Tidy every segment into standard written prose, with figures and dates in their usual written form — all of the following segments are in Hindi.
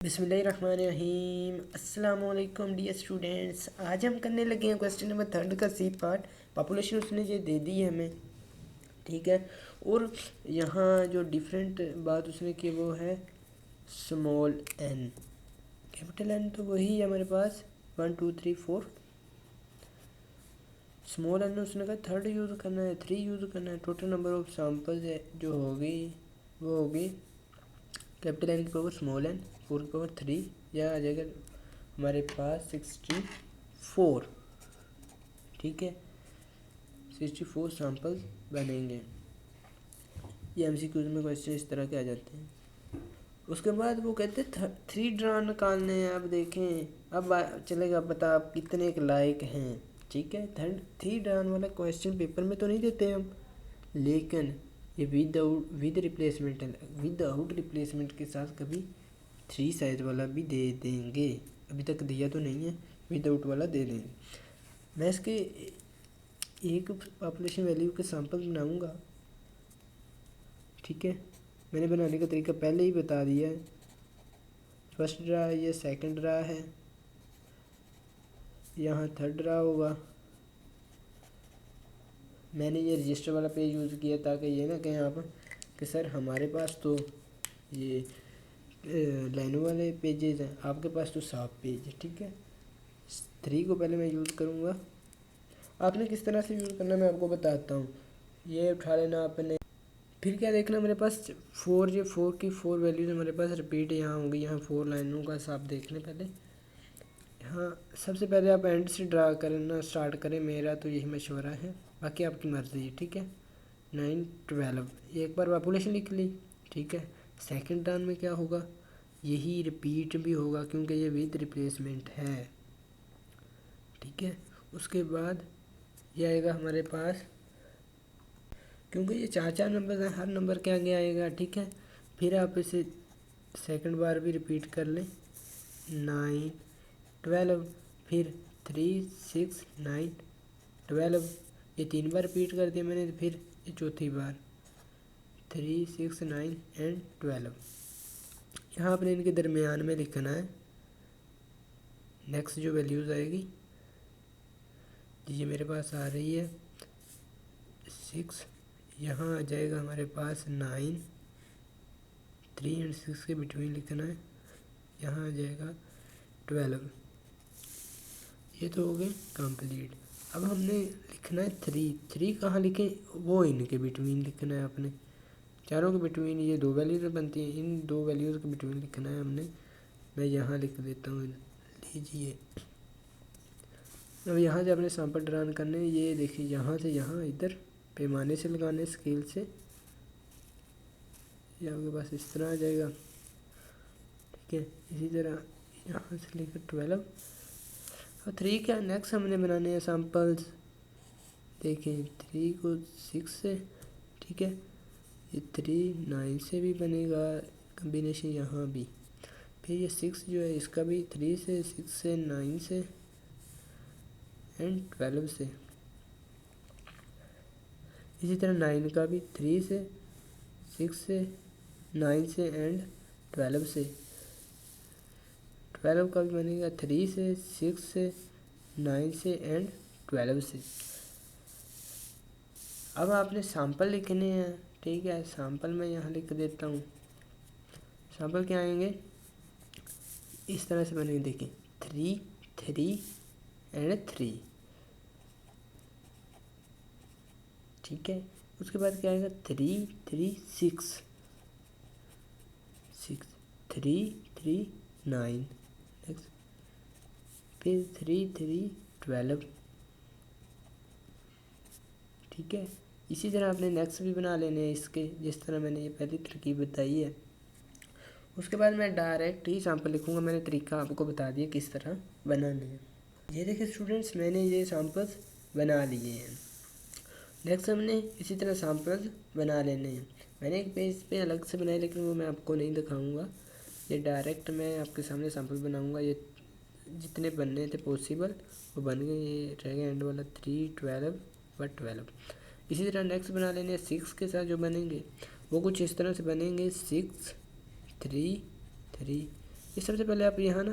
बिस्मिल्लाहिर्रहमानिर्रहीम। अस्सलाम वालेकुम डियर स्टूडेंट्स। आज हम करने लगे हैं क्वेश्चन नंबर 3 का सी पार्ट। पॉपुलेशन उसने ये दे दी है हमें, ठीक है। और यहाँ जो डिफरेंट बात उसने की वो है स्मॉल एन। कैपिटल एन तो वही है हमारे पास 1 2 3 4। स्मॉल एन उसने कहा थर्ड यूज़ करना है, 3 यूज़ करना है। टोटल नंबर ऑफ सैम्पल्स है जो होगी वो होगी कैपिटल एन की पावर स्मॉल एन 4 की पावर 3, या आ जाएगा हमारे पास 64। ठीक है, 64 सैम्पल्स बनेंगे। ये MCQs में क्वेश्चन इस तरह के आ जाते हैं। उसके बाद वो कहते हैं 3 ड्रा निकालने हैं। अब देखें, अब चलेगा बता आप कितने के लायक हैं। ठीक है, 3 ड्रा वाला क्वेश्चन पेपर में तो नहीं देते हम, लेकिन ये विद रिप्लेसमेंट है, विदाउट रिप्लेसमेंट के साथ कभी 3 साइज वाला भी दे देंगे। अभी तक दिया तो नहीं है, विदाउट वाला दे देंगे। मैं इसके एक पॉपुलेशन वैल्यू के सैंपल बनाऊंगा। ठीक है, मैंने बनाने का तरीका पहले ही बता दिया है। फर्स्ट ड्रा ये सेकंड ड्रा है, यहाँ थर्ड ड्रा होगा। मैंने ये रजिस्टर वाला पेज यूज़ किया ताकि ये ना कहें आप कि सर हमारे पास तो ये लाइनों वाले पेजेस हैं, आपके पास तो साफ पेज है। ठीक है, 3 को पहले मैं यूज़ करूँगा। आपने किस तरह से यूज़ करना मैं आपको बताता हूँ। ये उठा लेना आपने, फिर क्या देखना मेरे पास 4 ये 4 की 4 वैल्यूज़ हमारे पास रिपीट यहाँ होंगी। यहाँ 4 लाइनों का हिसाब देख लें पहले। यहाँ सबसे पहले आप एंड से ड्रा करना स्टार्ट करें, मेरा तो यही मशवरा है, बाकी आपकी मर्ज़ी है। ठीक है, 9 12 एक बार पॉपुलेशन लिख ली। ठीक है, सेकंड टर्न में क्या होगा, यही रिपीट भी होगा क्योंकि ये विद रिप्लेसमेंट है। ठीक है, उसके बाद ये आएगा हमारे पास, क्योंकि ये 4 नंबर हैं, हर नंबर के आगे आएगा। ठीक है, फिर आप इसे सेकंड बार भी रिपीट कर लें, 9 12, फिर 3 6 9 12। ये 3 बार रिपीट कर दिया मैंने, फिर ये चौथी बार 3 6 9 एंड 12। यहाँ आपने इनके दरमियान में लिखना है नेक्स्ट जो वैल्यूज़ आएगी। ये मेरे पास आ रही है 6, यहाँ आ जाएगा हमारे पास 9, 3 एंड 6 के बिटवीन लिखना है, यहाँ आ जाएगा 12। ये तो हो गए कंप्लीट। अब हमने लिखना है 3 कहाँ लिखें, वो इनके बिटवीन लिखना है अपने चारों के बिटवीन। ये 2 वैल्यूज़ बनती हैं, इन 2 वैल्यूज़ के बिटवीन लिखना है हमने। मैं यहाँ लिख देता हूँ, लीजिए। अब यहाँ से अपने सैंपल ड्रान करने, ये देखिए यहाँ से यहाँ इधर पैमाने से लगाने स्केल से, ये आपके पास इस तरह आ जाएगा। ठीक है, इसी तरह यहाँ से लेकर 12 और 3 क्या नेक्स्ट हमने बनाने हैं सैम्पल्स। देखिए 3 को 6 से, ठीक है, ये 3 9 से भी बनेगा कम्बिनेशन यहाँ भी। फिर ये 6 जो है इसका भी 3 से 6 से 9 से एंड 12 से। इसी तरह 9 का भी 3 से 6 से 9 से एंड 12 से। 12 का भी बनेगा 3 से 6 से 9 से एंड 12 से। अब आपने सैंपल लिखने हैं। ठीक है, सैंपल मैं यहाँ लिख देता हूँ। सैंपल क्या आएंगे, इस तरह से बनेंगे। देखिए 3 3 एंड 3। ठीक है, उसके बाद क्या आएगा 3 3 6 6 3 3 9 नेक्स्ट, फिर 3 3 12। ठीक है, इसी तरह आपने नेक्स्ट भी बना लेने हैं इसके, जिस तरह मैंने ये पहली तरकीब बताई है। उसके बाद मैं डायरेक्ट ही सैंपल लिखूँगा। मैंने तरीका आपको बता दिया किस तरह बनाने हैं। ये देखिए स्टूडेंट्स, मैंने ये सैंपल्स बना लिए हैं। नेक्स्ट हमने इसी तरह सैंपल्स बना लेने हैं। मैंने एक पेज पे अलग से बनाए, लेकिन वो मैं आपको नहीं दिखाऊंगा। ये डायरेक्ट मैं आपके सामने सैंपल बनाऊंगा। ये जितने बनने थे पॉसिबल वो बन गए। ये रह गया एंड वाला 3 12 व 12। इसी तरह नेक्स्ट बना लेने 6 के साथ जो बनेंगे वो कुछ इस तरह से बनेंगे 6 3 3 ये सबसे पहले आप यहाँ ना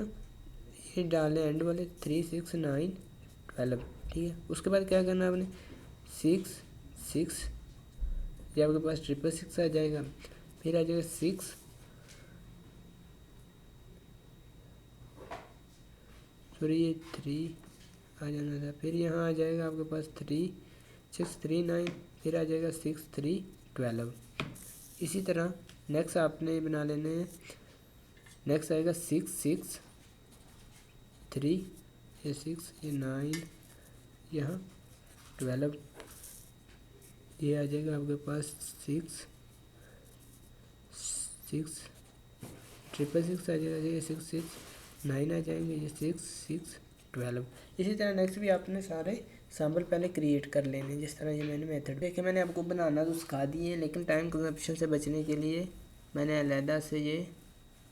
ये डालें एंड वाले 3 6 9 12, ठीक है। उसके बाद क्या करना है आपने 6 6, ये आपके पास 666 आ जाएगा। फिर आ जाएगा 6, सॉरी ये 3 आ जाना था। फिर यहाँ आ जाएगा आपके पास 3 6 3 9, फिर आ जाएगा 6 3 12। इसी तरह नेक्स्ट आपने बना लेने हैं। नेक्स्ट आएगा 6 6 3, ये 6 ये 9, यहाँ 12, ये आ जाएगा आपके पास 6 6 666 आ जाएगा, ये 6 6 9 आ जाएंगे, ये 6 6 12। इसी तरह नेक्स्ट भी आपने सारे सैम्पल पहले क्रिएट कर लेने, जिस तरह ये मैंने मेथड देखिए। मैंने आपको बनाना तो सिखा दिए हैं, लेकिन टाइम कंजप्शन से बचने के लिए मैंने अलहदा से ये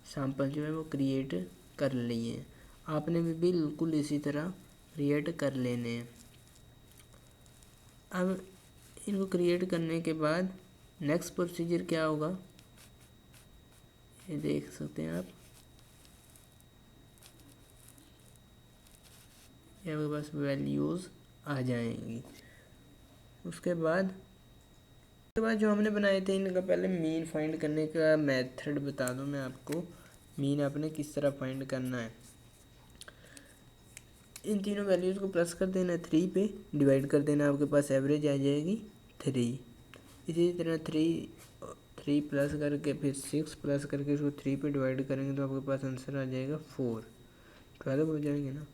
सैम्पल जो है वो क्रिएट कर लिए हैं। आपने भी बिल्कुल इसी तरह क्रिएट कर लेने हैं। अब इनको क्रिएट करने के बाद नेक्स्ट प्रोसीजर क्या होगा, ये देख सकते हैं आप, ये आपके पास वैल्यूज़ आ जाएंगी। उसके बाद जो हमने बनाए थे इनका पहले मीन फाइंड करने का मेथड बता दूं मैं आपको। मीन आपने किस तरह फाइंड करना है, इन तीनों वैल्यूज़ को प्लस कर देना, 3 पे डिवाइड कर देना, आपके पास एवरेज आ जाएगी 3। इसी तरह 3 प्लस करके फिर 6 प्लस करके इसको 3 पे डिवाइड करेंगे तो आपके पास आंसर आ जाएगा 4, 12 हो जाएंगे ना।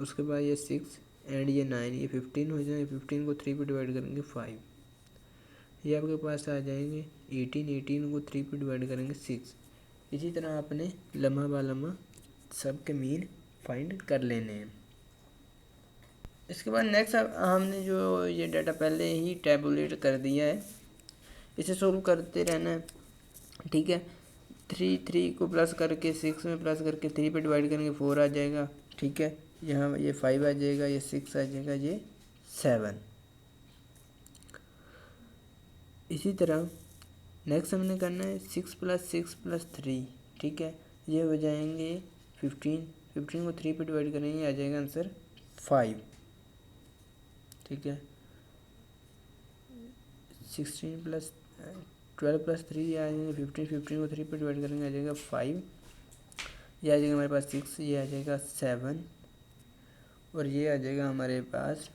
उसके बाद ये 6 एंड ये 9, ये 15 हो जाएंगे। 15 को 3 पे डिवाइड करेंगे 5, ये आपके पास आ जाएंगे 18, 18 को 3 पे डिवाइड करेंगे 6। इसी तरह आपने लम्हा बा लम्हा सब के मीन फाइंड कर लेने हैं। इसके बाद नेक्स्ट हमने जो ये डाटा पहले ही टैबुलेट कर दिया है, इसे सोल्व करते रहना है, ठीक है। 3 को प्लस करके 6 में प्लस करके 3 पे डिवाइड करेंगे 4 आ जाएगा, ठीक है। यहाँ ये 5 आ जाएगा, ये 6 आ जाएगा, ये 7। इसी तरह नेक्स्ट हमने करना है 6 + 6 + 3, ठीक है। ये हो जाएंगे 15, 15 को 3 पे डिवाइड करेंगे, आ जाएगा आंसर 5, ठीक है। 16 + 12 + 3 आ जाएंगे 15, 15 को 3 पे डिवाइड करेंगे, आ जाएगा 5, ये आ जाएगा हमारे पास 6, ये आ जाएगा 7 और ये आ जाएगा हमारे पास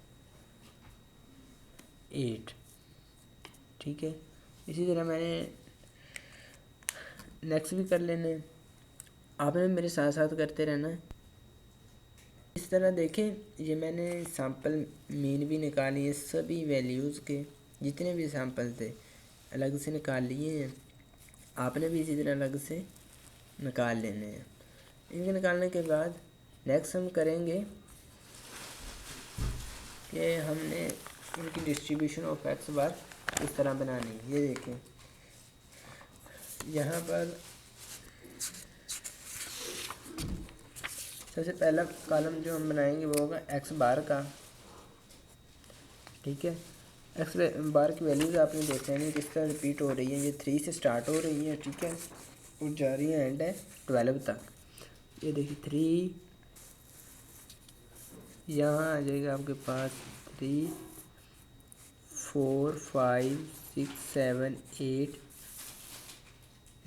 8, ठीक है। इसी तरह मैंने नेक्स्ट भी कर लेने, आपने मेरे साथ साथ करते रहना है। इस तरह देखें, ये मैंने सैम्पल मीन भी निकाली है, सभी वैल्यूज़ के जितने भी सैम्पल थे अलग से निकाल लिए हैं। आपने भी इसी तरह अलग से निकाल लेने हैं। इनके निकालने के बाद नेक्स्ट हम करेंगे कि हमने इनकी डिस्ट्रीब्यूशन ऑफ एक्स बार इस तरह बनानी है। ये देखें, यहाँ पर सबसे पहला कॉलम जो हम बनाएंगे वो होगा एक्स बार का, ठीक है। एक्स बार की वैल्यूज़ आपने देखा है किस तरह रिपीट हो रही है। ये 3 से स्टार्ट हो रही है, ठीक है, और जा रही है एंड है 12 तक। ये देखिए 3, यहाँ आ जाएगा आपके पास 3 4 5 6 7 8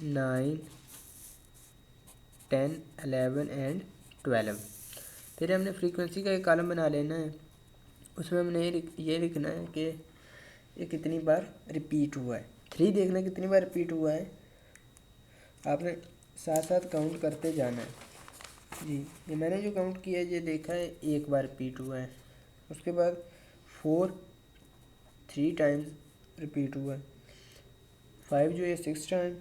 9 10 11 एंड 12। फिर हमने फ्रीक्वेंसी का एक कॉलम बना लेना है, उसमें हमने ये लिखना है कि ये कितनी बार रिपीट हुआ है। 3 देखना कितनी बार रिपीट हुआ है, आपने साथ साथ काउंट करते जाना है जी। ये मैंने जो काउंट किया है ये देखा है 1 बार रिपीट हुआ है। उसके बाद 4 3 टाइम्स रिपीट हुआ है। 5 जो है 6 टाइम,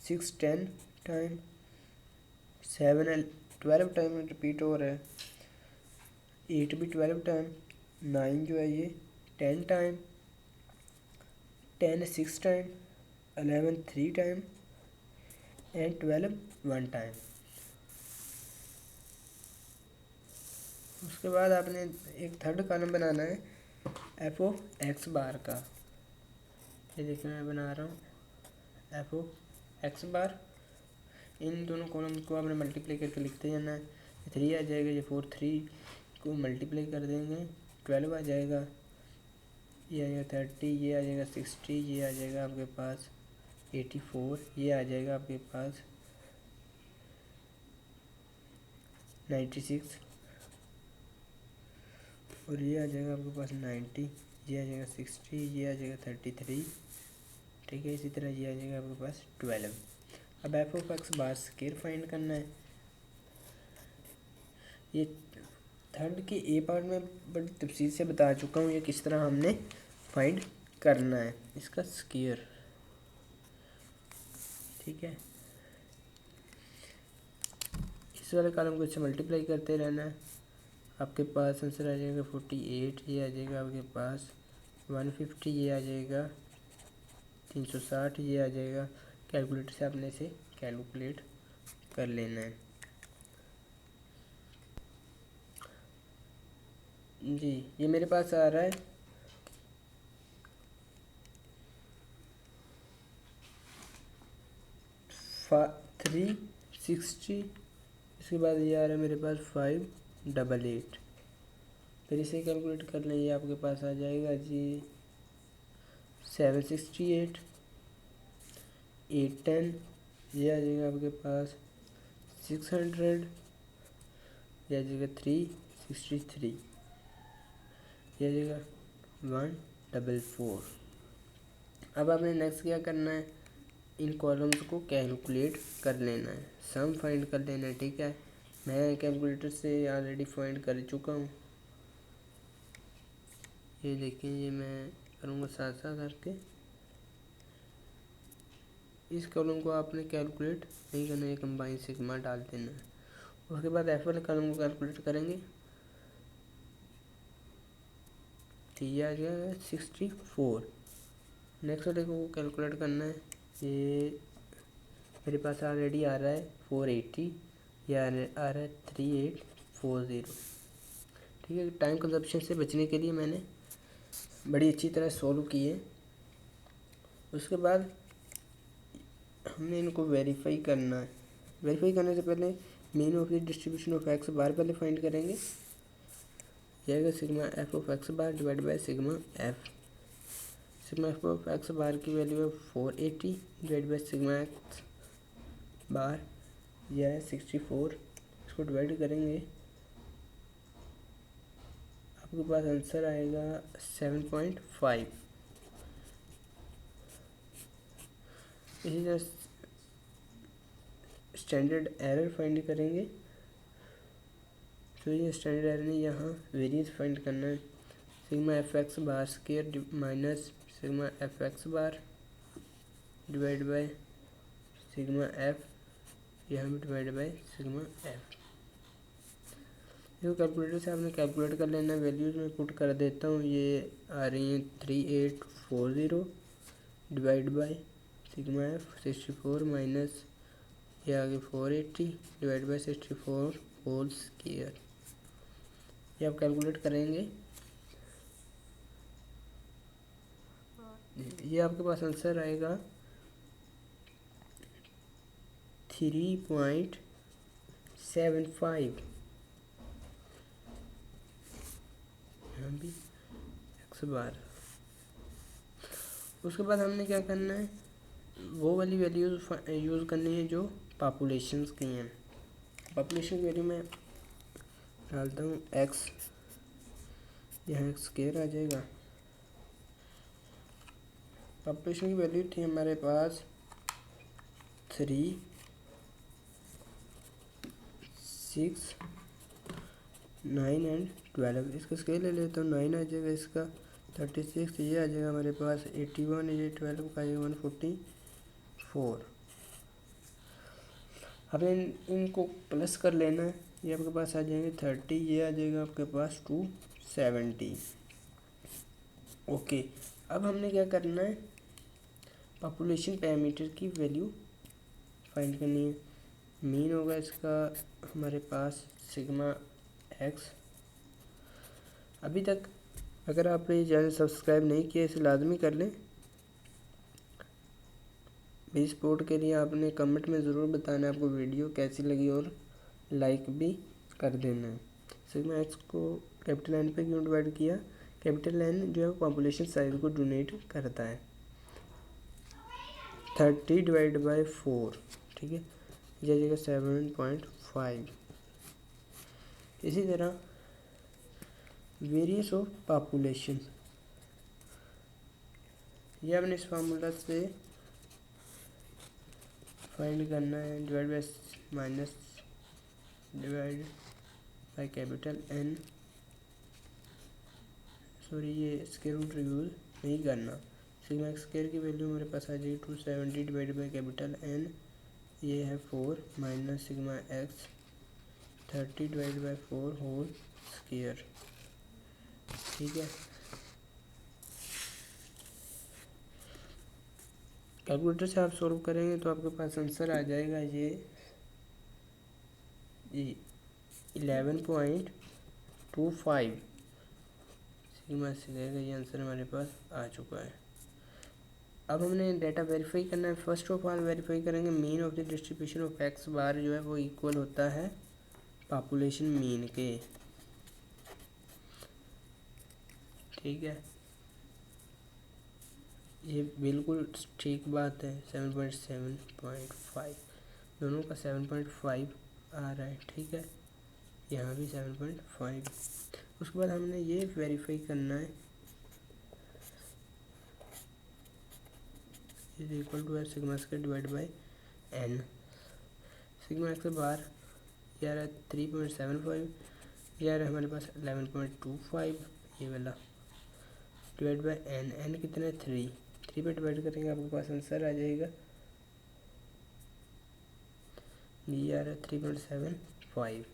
6 10 टाइम, 7 12 टाइम रिपीट हो रहा है, 8 भी 12 टाइम, 9 जो है ये 10 time, 10 6 time, 11 3 time and 12 1 time. उसके बाद आपने एक थर्ड कॉलम बनाना है एफ ओ एक्स बार का। ये देखिए मैं बना रहा हूँ एफ ओ एक्स बार। इन दोनों कॉलम को आपने मल्टीप्लाई करके लिखते जाना है। 3 आ जाएगा, ये 4 3 को मल्टीप्लाई कर देंगे 12 आ जाएगा, ये आ जाएगा 30, ये आ जाएगा 60, ये आ जाएगा आपके पास 84, ये आ जाएगा आपके पास 96, और ये आ जाएगा आपके पास 90, ये आ जाएगा 60, ये आ जाएगा 33, ठीक है। इसी तरह ये आ जाएगा आपके पास 12। अब F of x bar square find करना है। ये थर्ड के ए पार्ट में बड़ी तफसील से बता चुका हूँ ये किस तरह हमने फाइंड करना है इसका स्क्वायर, ठीक है। इस वाले कॉलम को इससे मल्टीप्लाई करते रहना है। आपके पास आंसर आ जाएगा 48, ये आ जाएगा आपके पास 150, ये आ जाएगा 360, ये आ जाएगा। कैलकुलेटर से आपने इसे कैलकुलेट कर लेना है जी। ये मेरे पास आ रहा है 360, इसके बाद ये आ रहा है मेरे पास 588, फिर इसे कैलकुलेट कर लें। ये आपके पास आ जाएगा जी 768, 810, ये आ जाएगा आपके पास 600, ये आ जाएगा 363, ये आ जाएगा 144। अब आपने नेक्स्ट क्या करना है, इन कॉलम्स को कैलकुलेट कर लेना है, सम फाइंड कर लेना है, ठीक है। मैं कैलकुलेटर से ऑलरेडी फाइंड कर चुका हूँ, ये देखिए, ये मैं करूँगा साथ साथ करके। इस कॉलम को आपने कैलकुलेट नहीं करना है, कंबाइन सिग्मा डाल देना है। उसके बाद एफ वाले कॉलम को कैलकुलेट करेंगे तो ये आ जाएगा 64। नेक्स्ट वाले को कैलकुलेट करना है, ये मेरे पास ऑलरेडी आ रहा है 480, ये आ रहा है 3840, ठीक है। टाइम कंजप्शन से बचने के लिए मैंने बड़ी अच्छी तरह सॉल्व किए। उसके बाद हमने इनको वेरीफाई करना है। वेरीफाई करने से पहले mean of the distribution of x bar पहले फाइंड करेंगे। यह आएगा sigma f of x bar divide by sigma f. Sigma f of x bar की वैल्यू है 480 divide by sigma x bar, यह है 64। इसको डिवाइड करेंगे, आपके पास आंसर आएगा 7.5। इसी तरह स्टैंडर्ड एरर फाइंड करेंगे, तो ये स्टैंडर्ड एरर नहीं, यहाँ वेरिएंस फाइंड करना है। Sigma F x bar square minus sigma F x bar divide by sigma F, यहाँ भी डिवाइड बाय सिग्मा एफ। इसको कैलकुलेटर से आपने कैलकुलेट कर लेना। वैल्यूज में पुट कर देता हूँ, ये आ रही हैं 3840 divide by sigma F 64 minus ये आगे 480 डिवाइड बाय 64 होल स्क्वायर। ये आप कैलकुलेट करेंगे, ये आपके पास आंसर आएगा 3.75। यहाँ भी एक्स बार। उसके बाद हमने क्या करना है, वो वाली वैल्यूज यूज़ करनी है जो पॉपुलेशंस की हैं। पॉपुलेशन की वैल्यू में डालता हूँ एक्स, यहाँ एक्स स्क्वायर आ जाएगा। पॉपुलेशन की वैल्यू थी हमारे पास 3, 6, 9 एंड 12। इसका स्केल ले लेता हूँ, 9 आ जाएगा, इसका 36, ये आ जाएगा हमारे पास 81, ये 12 का आएगा 144। अब इनको प्लस कर लेना है, ये आपके पास आ जाएंगे 30, ये आ जाएगा आपके पास 270। ओके, अब हमने क्या करना है, पॉपुलेशन पैरामीटर की वैल्यू फाइंड करनी है। मीन होगा इसका हमारे पास सिग्मा एक्स। अभी तक अगर आपने ये चैनल सब्सक्राइब नहीं किया, इसे लाजमी कर लें। मेरी सपोर्ट के लिए आपने कमेंट में ज़रूर बताना है आपको वीडियो कैसी लगी और लाइक भी कर देना है। सिग्मा एक्स को कैपिटल एन पे क्यों डिवाइड किया? कैपिटल एन जो है पॉपुलेशन साइज को डोनेट करता है। 30 डिवाइड बाई 4, ठीक है, यह जगह 7.5। इसी तरह वेरियस ऑफ पॉपुलेशन, यह अपने इस फार्मूला से फाइंड करना है। Divide by minus divide by capital N, sorry ये स्क्वायर रूट यूज नहीं करना। सिग्मा एक्स स्क्वायर की वैल्यू मेरे पास आ जाएगी 270 डिवाइड बाई कैपिटल एन, ये है 4 minus sigma X 30 divide by 4 whole square, ठीक है। कैलकुलेटर से आप सॉल्व करेंगे तो आपके पास आंसर आ जाएगा ये 11.25 सिग्मा स्क्वायर का ये आंसर हमारे पास आ चुका है। अब हमने डाटा वेरीफाई करना है। फर्स्ट ऑफ ऑल वेरीफाई करेंगे mean of the distribution of x bar जो है वो इक्वल होता है पॉपुलेशन मीन के, ठीक है। ये बिल्कुल ठीक बात है। 7.5 दोनों का 7.5 आ रहा है, ठीक है, यहाँ भी 7.5। उसके बाद हमने ये वेरीफाई करना है is equal to sigma square divide by n. Sigma x bar यार है 3.75, यार है हमारे पास 11.25 ये वाला, डिवाइड बाई एन। एन कितना है 3 पे डिवाइड करेंगे आपके पास आंसर आ जाएगा ये आ रहा है 3.75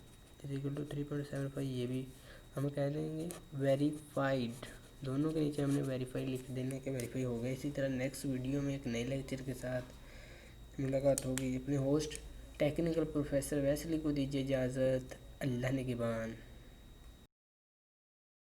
इज इक्वल टू 3.75। ये भी हम कह देंगे वेरीफाइड। दोनों के नीचे हमने वेरीफाई लिख देने के वेरीफाई हो गया। इसी तरह नेक्स्ट वीडियो में एक नए लेक्चर के साथ मुलाकात होगी। अपने होस्ट टेक्निकल प्रोफेसर वैसली को दीजिए इजाज़त। अल्लाह निगहबान।